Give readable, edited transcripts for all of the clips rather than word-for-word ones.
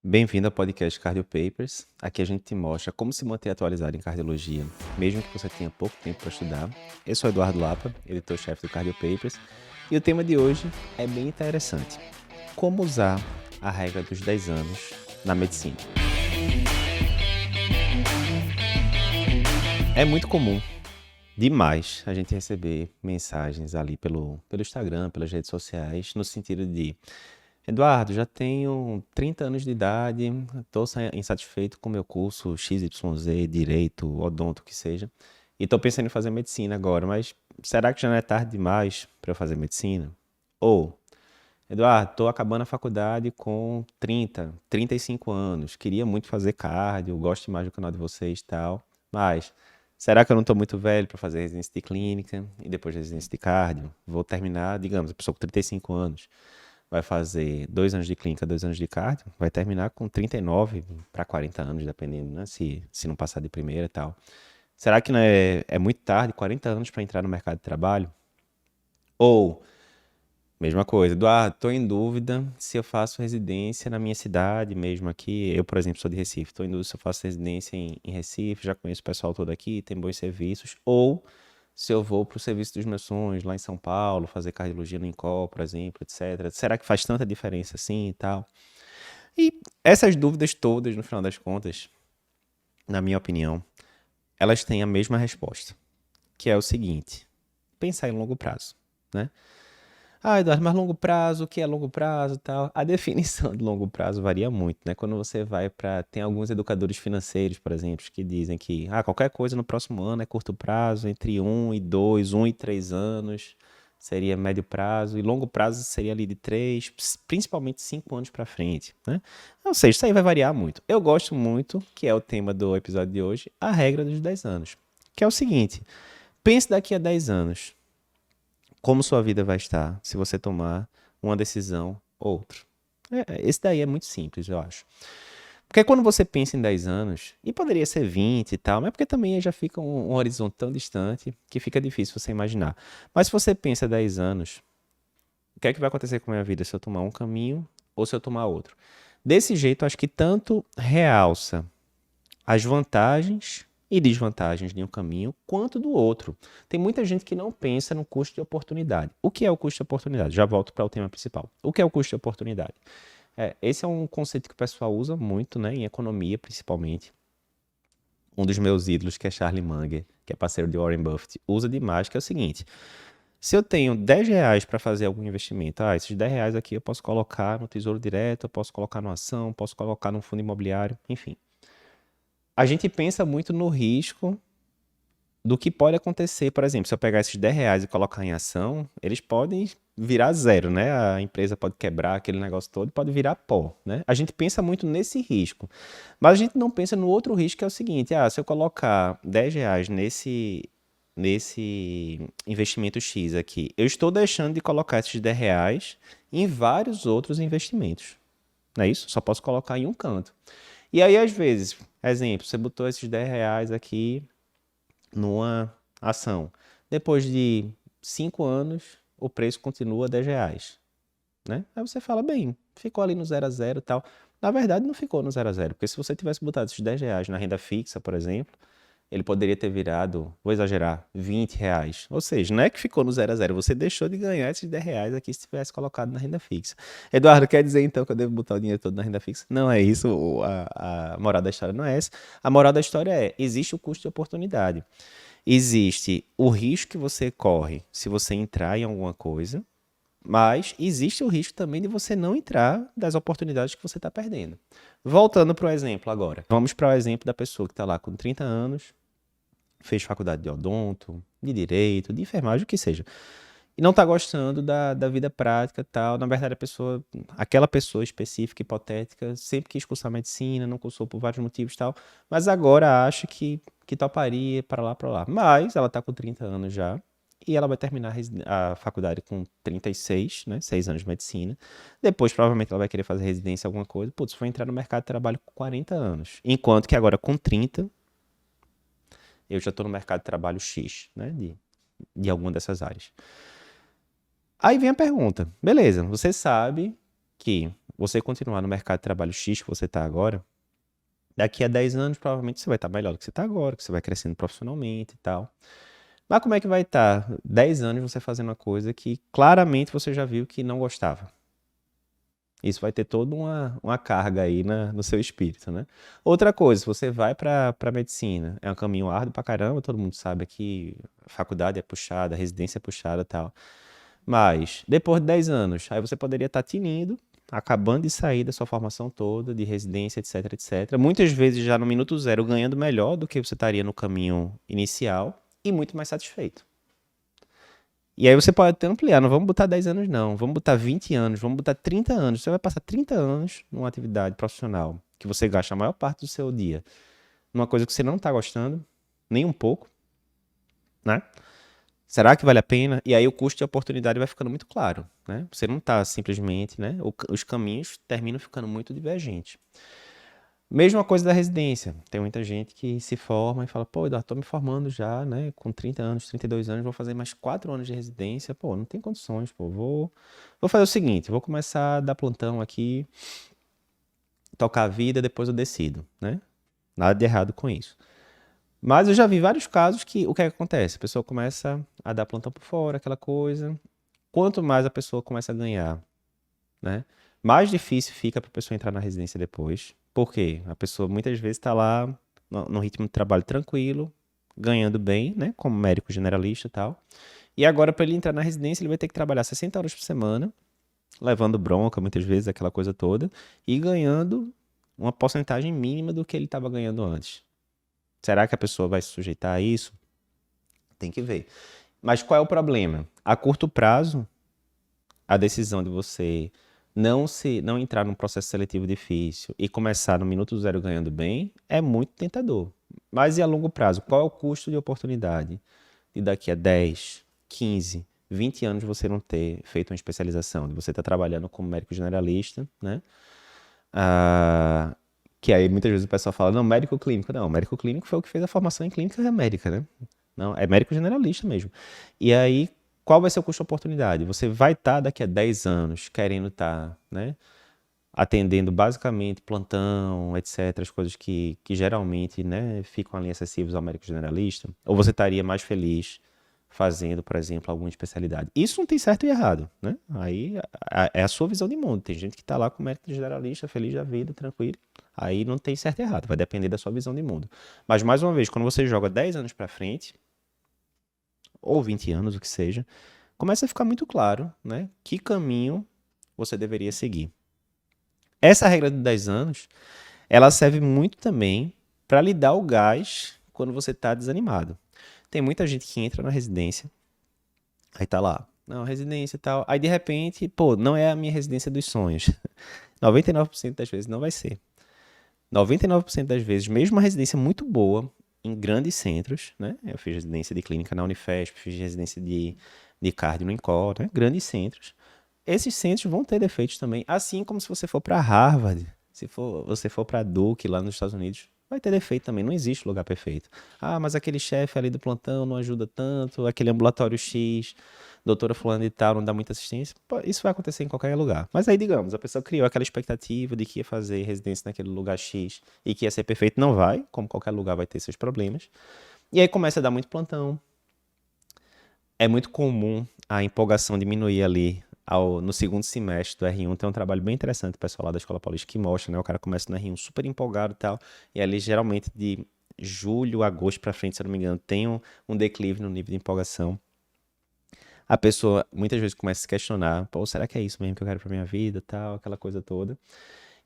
Bem-vindo ao podcast Cardio Papers. Aqui a gente te mostra como se manter atualizado em cardiologia, mesmo que você tenha pouco tempo para estudar. Eu sou Eduardo Lapa, editor-chefe do Cardio Papers, e o tema de hoje é bem interessante: como usar a regra dos 10 anos na medicina. É muito comum, demais, a gente receber mensagens ali pelo Instagram, pelas redes sociais, no sentido de: Eduardo, já tenho 30 anos de idade, estou insatisfeito com o meu curso XYZ, Direito, Odonto, o que seja, e estou pensando em fazer medicina agora, mas será que já não é tarde demais para eu fazer medicina? Ou, Eduardo, estou acabando a faculdade com 35 anos, queria muito fazer cardio, gosto mais do canal de vocês e tal, mas será que eu não estou muito velho para fazer residência de clínica e depois residência de cardio? Vou terminar, digamos, a pessoa com 35 anos vai fazer 2 anos de clínica, 2 anos de cardio, vai terminar com 39 para 40 anos, dependendo, né? Se não passar de primeira e tal. Será que não é muito tarde, 40 anos para entrar no mercado de trabalho? Ou, mesma coisa, Eduardo, estou em dúvida se eu faço residência na minha cidade mesmo aqui. Eu, por exemplo, sou de Recife, estou em dúvida se eu faço residência em Recife, já conheço o pessoal todo aqui, tem bons serviços. Ou se eu vou para o serviço dos meus sonhos lá em São Paulo, fazer cardiologia no INCOL, por exemplo, etc. Será que faz tanta diferença assim e tal? E essas dúvidas todas, no final das contas, na minha opinião, elas têm a mesma resposta, que é o seguinte: pensar em longo prazo, né? Ah, Eduardo, mas longo prazo, o que é longo prazo e tal? A definição de longo prazo varia muito, né? Quando você vai para... Tem alguns educadores financeiros, por exemplo, que dizem que qualquer coisa no próximo ano é curto prazo, entre 1 e 2, 1 e 3 anos seria médio prazo, e longo prazo seria ali de 3, principalmente 5 anos para frente, né? Ou seja, isso aí vai variar muito. Eu gosto muito, que é o tema do episódio de hoje, a regra dos 10 anos, que é o seguinte: pense daqui a 10 anos como sua vida vai estar se você tomar uma decisão ou outra. Esse daí é muito simples, eu acho. Porque quando você pensa em 10 anos, e poderia ser 20 e tal, mas porque também já fica um horizonte tão distante que fica difícil você imaginar. Mas se você pensa 10 anos, o que é que vai acontecer com a minha vida se eu tomar um caminho ou se eu tomar outro? Desse jeito, acho que tanto realça as vantagens e desvantagens de um caminho quanto do outro. Tem muita gente que não pensa no custo de oportunidade. O que é o custo de oportunidade? Já volto para o tema principal. O que é o custo de oportunidade? Esse é um conceito que o pessoal usa muito, né, em economia, principalmente. Um dos meus ídolos, que é Charlie Munger, que é parceiro de Warren Buffett, usa demais, que é o seguinte: se eu tenho 10 reais para fazer algum investimento, esses 10 reais aqui eu posso colocar no Tesouro Direto, eu posso colocar numa ação, posso colocar num fundo imobiliário, enfim. A gente pensa muito no risco do que pode acontecer. Por exemplo, se eu pegar esses 10 reais e colocar em ação, eles podem virar zero, né? A empresa pode quebrar, aquele negócio todo, pode virar pó, né? A gente pensa muito nesse risco, mas a gente não pensa no outro risco, que é o seguinte: se eu colocar 10 reais nesse investimento X aqui, eu estou deixando de colocar esses 10 reais em vários outros investimentos, não é isso? Só posso colocar em um canto. E aí, às vezes, exemplo, você botou esses 10 reais aqui numa ação. Depois de 5 anos, o preço continua 10 reais, né? Aí você fala, bem, ficou ali no 0 a 0 e tal. Na verdade, não ficou no 0 a 0, porque se você tivesse botado esses 10 reais na renda fixa, por exemplo, ele poderia ter virado, vou exagerar, 20 reais. Ou seja, não é que ficou no 0 a 0, você deixou de ganhar esses 10 reais aqui se tivesse colocado na renda fixa. Eduardo, quer dizer então que eu devo botar o dinheiro todo na renda fixa? Não é isso, a moral da história não é essa. A moral da história é: existe o custo de oportunidade. Existe o risco que você corre se você entrar em alguma coisa, mas existe o risco também de você não entrar, das oportunidades que você está perdendo. Voltando para o exemplo agora. Vamos para o exemplo da pessoa que está lá com 30 anos, fez faculdade de odonto, de direito, de enfermagem, o que seja, e não está gostando da vida prática e tal. Na verdade, aquela pessoa específica, hipotética, sempre quis cursar medicina, não cursou por vários motivos e tal, mas agora acha que toparia para lá, para lá. Mas ela está com 30 anos já, e ela vai terminar a faculdade com 36, né? 6 anos de medicina. Depois, provavelmente, ela vai querer fazer residência, alguma coisa. Putz, foi entrar no mercado de trabalho com 40 anos. Enquanto que agora, com 30, eu já estou no mercado de trabalho X, né? De alguma dessas áreas. Aí vem a pergunta: beleza, você sabe que você continuar no mercado de trabalho X que você está agora, daqui a 10 anos provavelmente você vai estar melhor do que você está agora, que você vai crescendo profissionalmente e tal. Mas como é que vai estar 10 anos você fazendo uma coisa que claramente você já viu que não gostava? Isso vai ter toda uma carga aí no seu espírito, né? Outra coisa, se você vai para medicina, é um caminho árduo pra caramba, todo mundo sabe que a faculdade é puxada, a residência é puxada e tal. Mas, depois de 10 anos, aí você poderia estar tinindo, acabando de sair da sua formação toda, de residência, etc, etc. Muitas vezes já no minuto zero, ganhando melhor do que você estaria no caminho inicial e muito mais satisfeito. E aí você pode até ampliar, não vamos botar 10 anos não, vamos botar 20 anos, vamos botar 30 anos. Você vai passar 30 anos numa atividade profissional que você gasta a maior parte do seu dia numa coisa que você não está gostando, nem um pouco, né? Será que vale a pena? E aí o custo de oportunidade vai ficando muito claro, né? Você não está simplesmente, né? Os caminhos terminam ficando muito divergentes. Mesma coisa da residência. Tem muita gente que se forma e fala, pô, Eduardo, tô me formando já, né? Com 30 anos, 32 anos, vou fazer mais 4 anos de residência. Pô, não tem condições, pô. Vou fazer o seguinte, vou começar a dar plantão aqui, tocar a vida, depois eu decido, né? Nada de errado com isso. Mas eu já vi vários casos que o que é que acontece? A pessoa começa a dar plantão por fora, aquela coisa. Quanto mais a pessoa começa a ganhar, né? Mais difícil fica para a pessoa entrar na residência depois. Por quê? A pessoa muitas vezes está lá no ritmo de trabalho tranquilo, ganhando bem, né? Como médico generalista e tal. E agora, para ele entrar na residência, ele vai ter que trabalhar 60 horas por semana, levando bronca muitas vezes, aquela coisa toda, e ganhando uma porcentagem mínima do que ele estava ganhando antes. Será que a pessoa vai se sujeitar a isso? Tem que ver. Mas qual é o problema? A curto prazo, a decisão de você não entrar num processo seletivo difícil e começar no minuto zero ganhando bem é muito tentador. Mas e a longo prazo? Qual é o custo de oportunidade de daqui a 10, 15, 20 anos você não ter feito uma especialização, de você estar trabalhando como médico generalista, né? Que aí muitas vezes o pessoal fala, não, médico clínico. Não, médico clínico foi o que fez a formação em clínica médica, né? Não, é médico generalista mesmo. E aí, qual vai ser o custo de oportunidade? Você vai estar daqui a 10 anos querendo estar, né, atendendo basicamente plantão, etc., as coisas que geralmente, né, ficam ali acessíveis ao médico generalista, ou você estaria mais feliz fazendo, por exemplo, alguma especialidade? Isso não tem certo e errado, né? Aí é a sua visão de mundo. Tem gente que está lá com médico generalista, feliz da vida, tranquilo. Aí não tem certo e errado, vai depender da sua visão de mundo. Mas, mais uma vez, quando você joga 10 anos para frente, ou 20 anos, o que seja, começa a ficar muito claro, né, que caminho você deveria seguir. Essa regra de 10 anos, ela serve muito também para lhe dar o gás quando você está desanimado. Tem muita gente que entra na residência, aí tá lá, não, residência e tal, aí de repente, pô, não é a minha residência dos sonhos. 99% das vezes não vai ser. 99% das vezes, mesmo uma residência muito boa, em grandes centros, né? Eu fiz residência de clínica na Unifesp, fiz residência de cardio no INCOR, né? Grandes centros. Esses centros vão ter defeitos também, assim como se você for para Harvard, você for para Duke lá nos Estados Unidos, vai ter defeito também, não existe lugar perfeito. Ah, mas aquele chefe ali do plantão não ajuda tanto, aquele ambulatório X, doutora fulana e tal, não dá muita assistência. Pô, isso vai acontecer em qualquer lugar. Mas aí, digamos, a pessoa criou aquela expectativa de que ia fazer residência naquele lugar X e que ia ser perfeito, não vai, como qualquer lugar vai ter seus problemas. E aí começa a dar muito plantão. É muito comum a empolgação diminuir ali no segundo semestre do R1. Tem um trabalho bem interessante, o pessoal lá da Escola Paulista que mostra, né? O cara começa no R1 super empolgado e tal, e ali geralmente de julho, agosto pra frente, se eu não me engano, tem um declive no nível de empolgação. A pessoa muitas vezes começa a se questionar, pô, será que é isso mesmo que eu quero pra minha vida, tal, aquela coisa toda.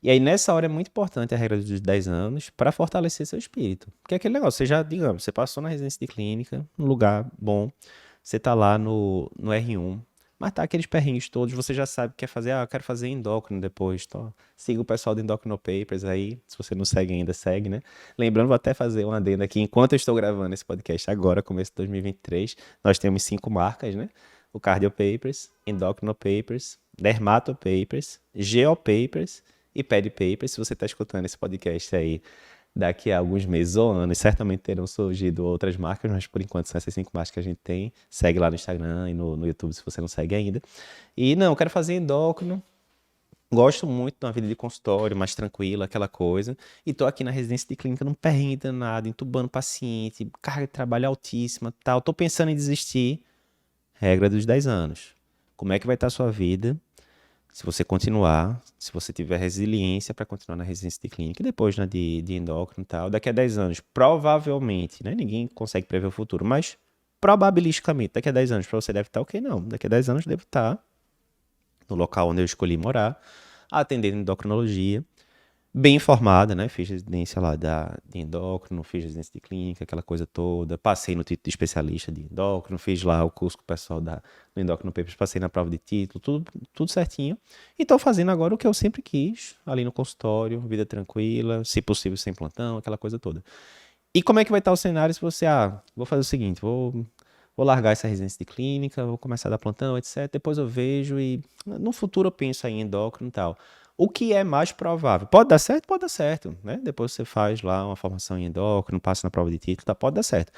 E aí nessa hora é muito importante a regra dos 10 anos para fortalecer seu espírito. Porque é aquele negócio, você já, digamos, você passou na residência de clínica, num lugar bom, você tá lá no R1, mas tá aqueles perrengues todos, você já sabe que quer fazer, eu quero fazer endócrino depois, então siga o pessoal do Endocrino Papers aí, se você não segue ainda, segue, né? Lembrando, vou até fazer um adendo aqui, enquanto eu estou gravando esse podcast agora, começo de 2023, nós temos 5 marcas, né? O Cardio Papers, Endocrino Papers, Dermato Papers, Geo Papers e Ped Papers. Se você está escutando esse podcast aí daqui a alguns meses ou anos, certamente terão surgido outras marcas, mas por enquanto são essas 5 marcas que a gente tem. Segue lá no Instagram e no YouTube se você não segue ainda. E não, eu quero fazer endócrino, Gosto muito de uma vida de consultório, mais tranquila, aquela coisa. E tô aqui na residência de clínica num perrengue danado, entubando paciente, carga de trabalho altíssima, tal. Tô pensando em desistir. Regra dos 10 anos. Como é que vai estar a sua vida se você continuar, se você tiver resiliência para continuar na residência de clínica e depois de endócrino e tal, daqui a 10 anos, provavelmente, né? Ninguém consegue prever o futuro, mas probabilisticamente, daqui a 10 anos, para você deve estar ok? Não, daqui a 10 anos devo estar no local onde eu escolhi morar, atendendo endocrinologia, bem informada, né? Fiz residência lá de endócrino, fiz residência de clínica, aquela coisa toda. Passei no título de especialista de endócrino, fiz lá o curso com o pessoal do Endócrino Papers, passei na prova de título, tudo certinho. E tô fazendo agora o que eu sempre quis, ali no consultório, vida tranquila, se possível sem plantão, aquela coisa toda. E como é que vai estar o cenário se você, vou fazer o seguinte, vou largar essa residência de clínica, vou começar a dar plantão, etc. Depois eu vejo e no futuro eu penso aí em endócrino e tal. O que é mais provável? Pode dar certo? Pode dar certo, né? Depois você faz lá uma formação em endócrino, passa na prova de título, tá? Pode dar certo.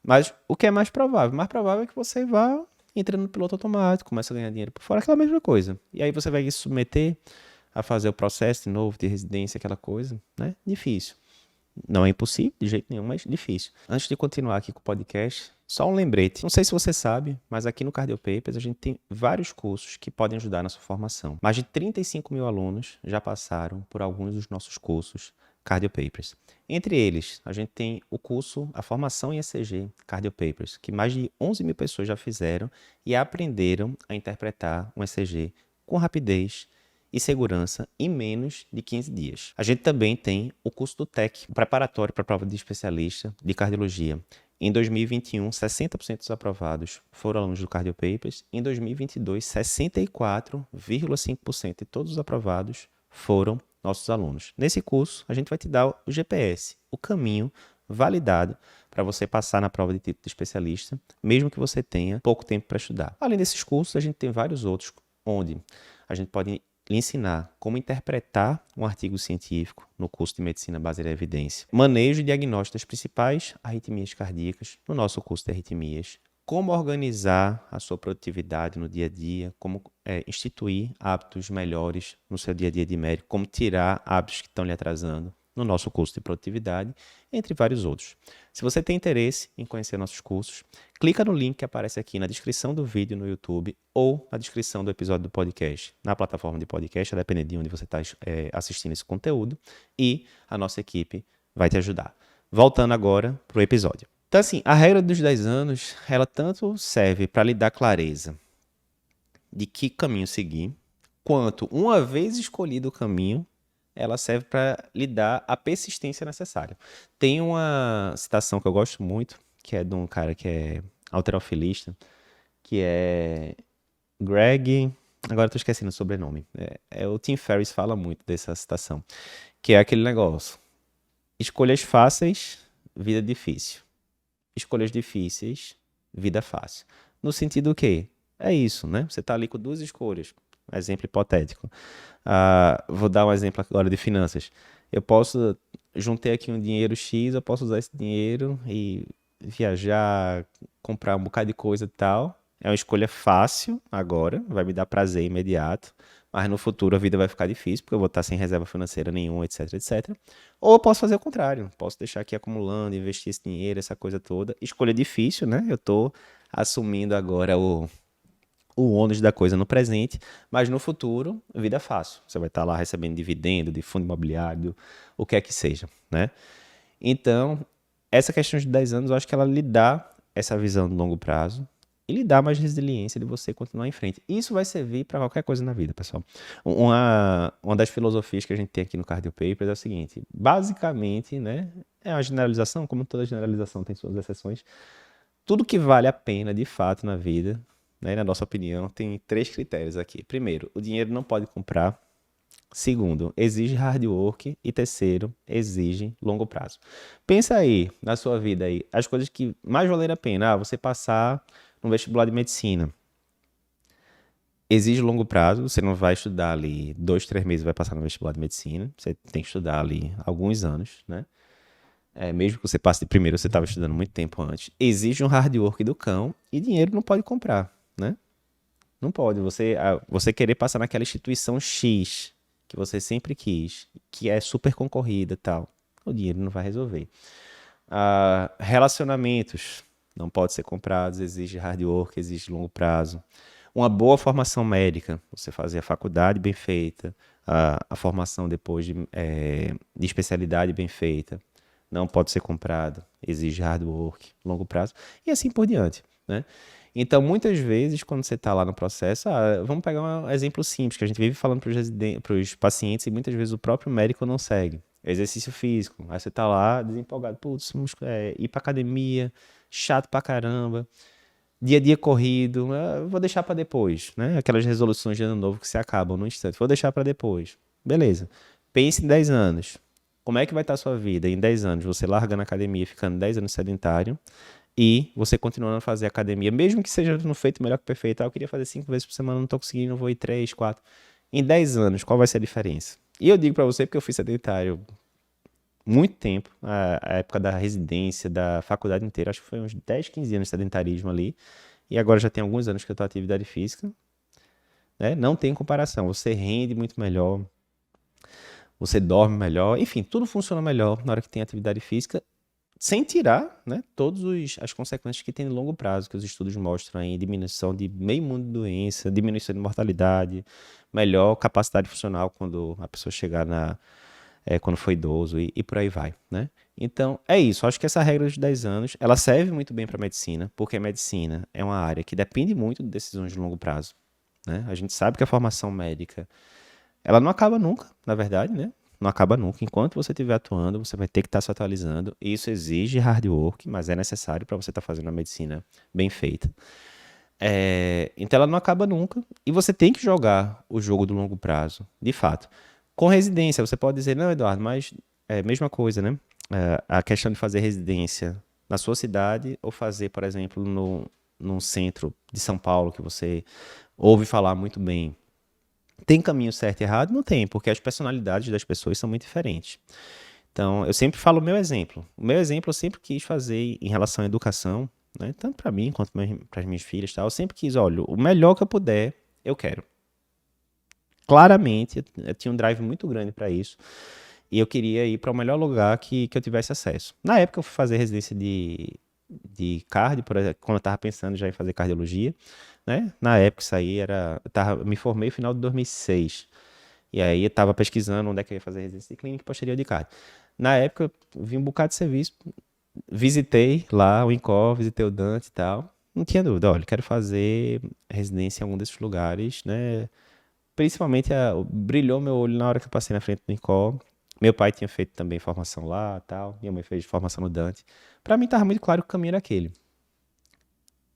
Mas o que é mais provável? Mais provável é que você vá entrando no piloto automático, começa a ganhar dinheiro por fora, aquela mesma coisa. E aí você vai se submeter a fazer o processo de novo de residência, aquela coisa, né? Difícil. Não é impossível, de jeito nenhum, mas difícil. Antes de continuar aqui com o podcast, só um lembrete. Não sei se você sabe, mas aqui no Cardio Papers a gente tem vários cursos que podem ajudar na sua formação. Mais de 35 mil alunos já passaram por alguns dos nossos cursos Cardio Papers. Entre eles, a gente tem o curso, a formação em ECG Cardio Papers, que mais de 11 mil pessoas já fizeram e aprenderam a interpretar um ECG com rapidez e segurança em menos de 15 dias. A gente também tem o curso do TEC, o preparatório para a prova de especialista de cardiologia. Em 2021, 60% dos aprovados foram alunos do Cardio Papers. Em 2022, 64,5% de todos os aprovados foram nossos alunos. Nesse curso, a gente vai te dar o GPS, o caminho validado para você passar na prova de título de especialista, mesmo que você tenha pouco tempo para estudar. Além desses cursos, a gente tem vários outros, onde a gente pode lhe ensinar como interpretar um artigo científico no curso de Medicina Baseada em Evidência, manejo e diagnóstico das principais arritmias cardíacas no nosso curso de arritmias, como organizar a sua produtividade no dia a dia, como instituir hábitos melhores no seu dia a dia de médico, como tirar hábitos que estão lhe atrasando no nosso curso de produtividade, entre vários outros. Se você tem interesse em conhecer nossos cursos, clica no link que aparece aqui na descrição do vídeo no YouTube ou na descrição do episódio do podcast, na plataforma de podcast, a depender de onde você está assistindo esse conteúdo, e a nossa equipe vai te ajudar. Voltando agora para o episódio. Então, assim, a regra dos 10 anos, ela tanto serve para lhe dar clareza de que caminho seguir, quanto, uma vez escolhido o caminho, ela serve para lhe dar a persistência necessária. Tem uma citação que eu gosto muito, que é de um cara que é halterofilista, que é Greg... Agora eu tô esquecendo o sobrenome. O Tim Ferriss fala muito dessa citação, que é aquele negócio. Escolhas fáceis, vida difícil. Escolhas difíceis, vida fácil. No sentido que é isso, né? Você tá ali com duas escolhas. Um exemplo hipotético. Vou dar um exemplo agora de finanças. Eu posso juntei aqui um dinheiro X, eu posso usar esse dinheiro e viajar, comprar um bocado de coisa e tal. É uma escolha fácil agora, vai me dar prazer imediato, mas no futuro a vida vai ficar difícil, porque eu vou estar sem reserva financeira nenhuma, etc, etc. Ou eu posso fazer o contrário, posso deixar aqui acumulando, investir esse dinheiro, essa coisa toda. Escolha difícil, né? Eu tô assumindo agora o ônus da coisa no presente, mas no futuro, vida fácil. Você vai estar lá recebendo dividendo de fundo imobiliário, o que é que seja, né? Então, essa questão de 10 anos, eu acho que ela lhe dá essa visão de longo prazo e lhe dá mais resiliência de você continuar em frente. Isso vai servir para qualquer coisa na vida, pessoal. Uma das filosofias que a gente tem aqui no Cardio Papers é o seguinte, basicamente, né, é uma generalização, como toda generalização tem suas exceções, tudo que vale a pena, de fato, na vida, né, na nossa opinião, tem 3 critérios aqui. Primeiro, o dinheiro não pode comprar. Segundo, exige hard work. E terceiro, exige longo prazo. Pensa aí, na sua vida aí, as coisas que mais valeram a pena. Você passar no vestibular de medicina. Exige longo prazo, você não vai estudar ali 2, 3 meses e vai passar no vestibular de medicina. Você tem que estudar ali alguns anos, né? Mesmo que você passe de primeiro, você estava estudando muito tempo antes. Exige um hard work do cão e dinheiro não pode comprar, né? Não pode. Você querer passar naquela instituição X, que você sempre quis, que é super concorrida e tal, o dinheiro não vai resolver. Relacionamentos não pode ser comprados, exige hard work, exige longo prazo. Uma boa formação médica, você fazer a faculdade bem feita, a formação depois de especialidade bem feita, não pode ser comprado, exige hard work, longo prazo, e assim por diante, né? Então, muitas vezes, quando você está lá no processo, vamos pegar um exemplo simples, que a gente vive falando para os pacientes e muitas vezes o próprio médico não segue. Exercício físico, aí você está lá desempolgado, putz, ir para academia, chato pra caramba, dia a dia corrido, vou deixar para depois, né? Aquelas resoluções de ano novo que se acabam no instante, vou deixar para depois. Beleza. Pense em 10 anos. Como é que vai estar a sua vida em 10 anos? Você largando a academia, ficando 10 anos sedentário e você continuando a fazer academia, mesmo que seja no feito melhor que perfeito. Eu queria fazer 5 vezes por semana, não estou conseguindo, vou ir 3, 4. Em 10 anos, qual vai ser a diferença? E eu digo para você porque eu fui sedentário muito tempo, a época da residência, da faculdade inteira, acho que foi uns 10, 15 anos de sedentarismo ali, e agora já tem alguns anos que eu estou atividade física, né? Não tem comparação, você rende muito melhor, você dorme melhor, enfim, tudo funciona melhor na hora que tem atividade física, sem tirar, né, todas as consequências que tem no longo prazo, que os estudos mostram aí, diminuição de meio mundo de doença, diminuição de mortalidade, melhor capacidade funcional quando a pessoa chegar quando for idoso e por aí vai, né? Então, é isso. Acho que essa regra dos 10 anos, ela serve muito bem para a medicina, porque a medicina é uma área que depende muito de decisões de longo prazo, né? A gente sabe que a formação médica, ela não acaba nunca, na verdade, né? Não acaba nunca. Enquanto você estiver atuando, você vai ter que estar se atualizando. Isso exige hard work, mas é necessário para você estar fazendo a medicina bem feita. Então ela não acaba nunca e você tem que jogar o jogo do longo prazo, de fato. Com residência, você pode dizer, não, Eduardo, mas é a mesma coisa, né? A questão de fazer residência na sua cidade ou fazer, por exemplo, num centro de São Paulo que você ouve falar muito bem. Tem caminho certo e errado? Não tem, porque as personalidades das pessoas são muito diferentes. Então, eu sempre falo o meu exemplo. O meu exemplo eu sempre quis fazer em relação à educação, né? Tanto para mim quanto para as minhas filhas, tal. Eu sempre quis, olha, o melhor que eu puder, eu quero. Claramente, eu tinha um drive muito grande para isso. E eu queria ir para o melhor lugar que eu tivesse acesso. Na época, eu fui fazer residência de cardio, por exemplo, quando eu estava pensando já em fazer cardiologia, né? Na época, isso aí era. Me formei no final de 2006. E aí, eu estava pesquisando onde é que eu ia fazer residência de clínica e posterior de cardio. Na época, eu vi um bocado de serviço, visitei lá o INCOR, visitei o Dante e tal. Não tinha dúvida, olha, quero fazer residência em algum desses lugares, né? Principalmente brilhou meu olho na hora que eu passei na frente do INCOR. Meu pai tinha feito também formação lá, tal. Minha mãe fez formação no Dante. Para mim estava muito claro que o caminho era aquele.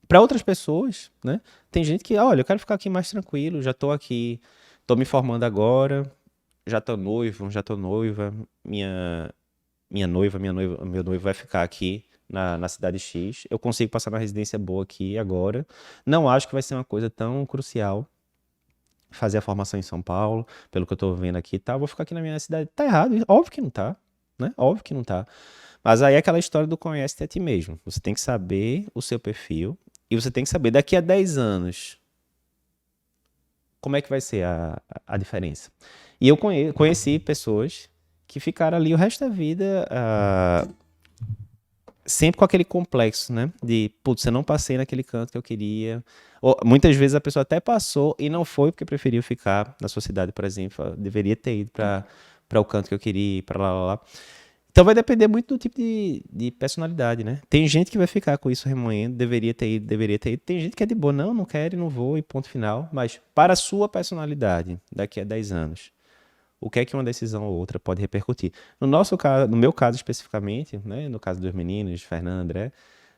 Para outras pessoas, né? Tem gente que, olha, eu quero ficar aqui mais tranquilo, já tô aqui, tô me formando agora, já tô noivo, já tô noiva, meu noivo vai ficar aqui na cidade X. Eu consigo passar uma residência boa aqui agora. Não acho que vai ser uma coisa tão crucial fazer a formação em São Paulo, pelo que eu tô vendo aqui, tá? Vou ficar aqui na minha cidade. Tá errado, óbvio que não tá, né? Óbvio que não tá. Mas aí é aquela história do conhece-te a ti mesmo. Você tem que saber o seu perfil e você tem que saber daqui a 10 anos como é que vai ser a diferença. E eu conheci pessoas que ficaram ali o resto da vida sempre com aquele complexo, né? De, putz, eu não passei naquele canto que eu queria. Ou, muitas vezes a pessoa até passou e não foi porque preferiu ficar na sua cidade, por exemplo. Deveria ter ido para o canto que eu queria ir, para lá, lá, lá. Então vai depender muito do tipo de personalidade, né? Tem gente que vai ficar com isso remoendo, deveria ter ido, deveria ter ido. Tem gente que é de boa, não, não quero, não vou e ponto final. Mas para a sua personalidade, daqui a 10 anos, o que é que uma decisão ou outra pode repercutir? No nosso caso, no meu caso especificamente, né, no caso dos meninos, Fernando, André,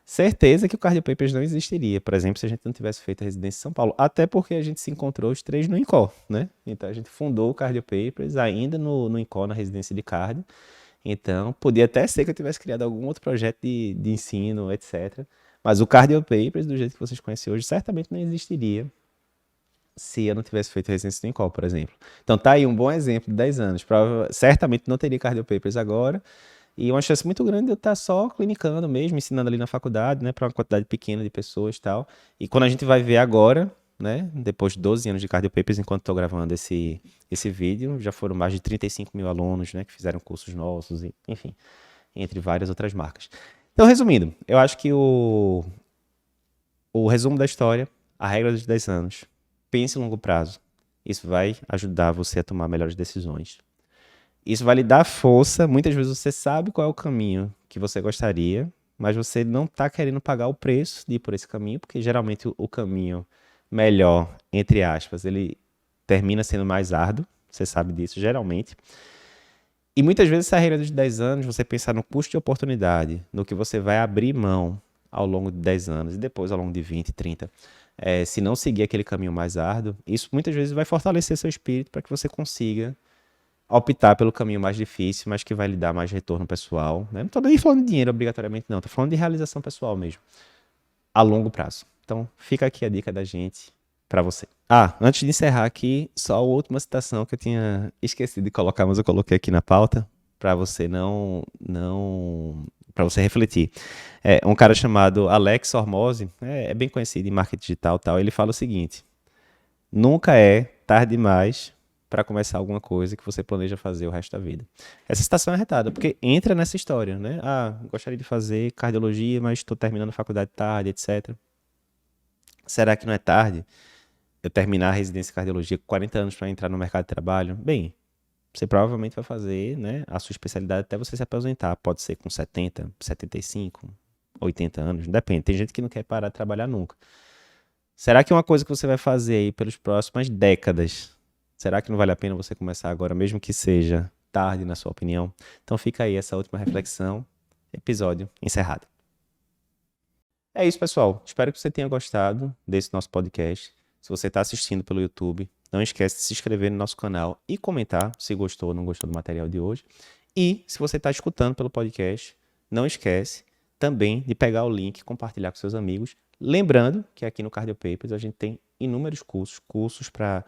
certeza que o Cardio Papers não existiria, por exemplo, se a gente não tivesse feito a residência em São Paulo, até porque a gente se encontrou os três no INCOR, né? Então a gente fundou o Cardio Papers ainda no INCOR, na residência de cardio. Então, podia até ser que eu tivesse criado algum outro projeto de ensino, etc. Mas o Cardio Papers, do jeito que vocês conhecem hoje, certamente não existiria se eu não tivesse feito residência no INCOL, por exemplo. Então tá aí um bom exemplo de 10 anos. Certamente não teria Cardio Papers agora. E uma chance muito grande de eu estar só clinicando mesmo, ensinando ali na faculdade, né, para uma quantidade pequena de pessoas e tal. E quando a gente vai ver agora, né? Depois de 12 anos de Cardio Papers, enquanto estou gravando esse vídeo, já foram mais de 35 mil alunos, né, que fizeram cursos nossos, e, enfim, entre várias outras marcas. Então, resumindo, eu acho que o resumo da história, a regra dos 10 anos, pense em longo prazo. Isso vai ajudar você a tomar melhores decisões. Isso vai lhe dar força. Muitas vezes você sabe qual é o caminho que você gostaria, mas você não está querendo pagar o preço de ir por esse caminho, porque geralmente o caminho melhor, entre aspas, ele termina sendo mais árduo. Você sabe disso, geralmente. E muitas vezes essa regra dos 10 anos, você pensar no custo de oportunidade, no que você vai abrir mão ao longo de 10 anos e depois ao longo de 20, 30, se não seguir aquele caminho mais árduo, isso muitas vezes vai fortalecer seu espírito para que você consiga optar pelo caminho mais difícil, mas que vai lhe dar mais retorno pessoal, né? Não estou nem falando de dinheiro obrigatoriamente, não. Estou falando de realização pessoal mesmo, a longo prazo. Então, fica aqui a dica da gente para você. Antes de encerrar aqui, só a última citação que eu tinha esquecido de colocar, mas eu coloquei aqui na pauta para você para você refletir. Um cara chamado Alex Hormozzi, é bem conhecido em marketing digital, tal. Ele fala o seguinte: nunca é tarde demais para começar alguma coisa que você planeja fazer o resto da vida. Essa citação é retada, porque entra nessa história, né? Gostaria de fazer cardiologia, mas estou terminando a faculdade tarde, etc. Será que não é tarde eu terminar a residência em cardiologia com 40 anos para entrar no mercado de trabalho? Bem, você provavelmente vai fazer, né, a sua especialidade até você se aposentar. Pode ser com 70, 75, 80 anos, depende. Tem gente que não quer parar de trabalhar nunca. Será que é uma coisa que você vai fazer aí pelas próximas décadas? Será que não vale a pena você começar agora, mesmo que seja tarde, na sua opinião? Então fica aí essa última reflexão. Episódio encerrado. É isso, pessoal. Espero que você tenha gostado desse nosso podcast. Se você está assistindo pelo YouTube, não esquece de se inscrever no nosso canal e comentar se gostou ou não gostou do material de hoje. E se você está escutando pelo podcast, não esquece também de pegar o link e compartilhar com seus amigos. Lembrando que aqui no Cardio Papers a gente tem inúmeros cursos para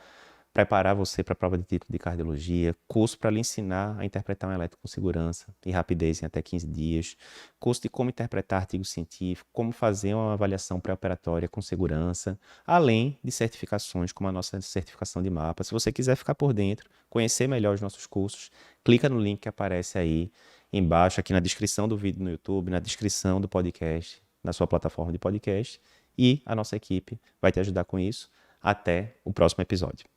preparar você para a prova de título de cardiologia, curso para lhe ensinar a interpretar um eletro com segurança e rapidez em até 15 dias, curso de como interpretar artigos científicos, como fazer uma avaliação pré-operatória com segurança, além de certificações como a nossa certificação de mapa. Se você quiser ficar por dentro, conhecer melhor os nossos cursos, clica no link que aparece aí embaixo, aqui na descrição do vídeo no YouTube, na descrição do podcast, na sua plataforma de podcast, e a nossa equipe vai te ajudar com isso. Até o próximo episódio.